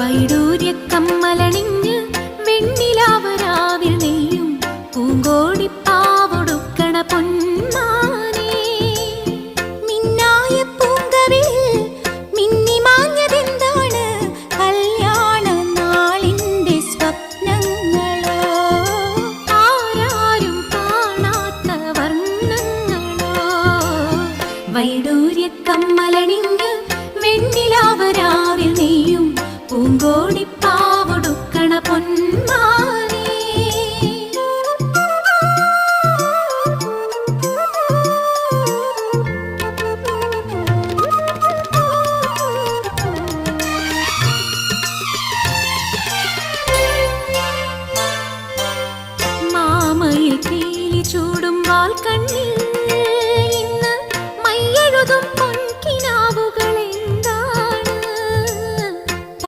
വൈഡൂര്യ കമ്മലണിഞ്ഞ് വെണ്ണിലാവരാവിൽ നെയ്യും പൂങ്കോടിപ്പാവൊടുക്കണ പൊന്മാനേ. മിന്നായ പൂങ്കവിൽ മിന്നിമാഞ്ഞതെന്താണ് കല്യാണ നാളിന്റെ സ്വപ്നങ്ങളോ, ആരാരും കാണാത്ത വർണ്ണങ്ങളോ. വൈഡൂര്യ കമ്മലണിഞ്ഞ് വെണ്ണിലാവരാവിൽ നെയ്യും പൂങ്കോടിപ്പാവൊടുക്കണ പൊന്മാനേ. മാമയിൽ പീലി ചൂടും വാൽക്കണ്ണിൽ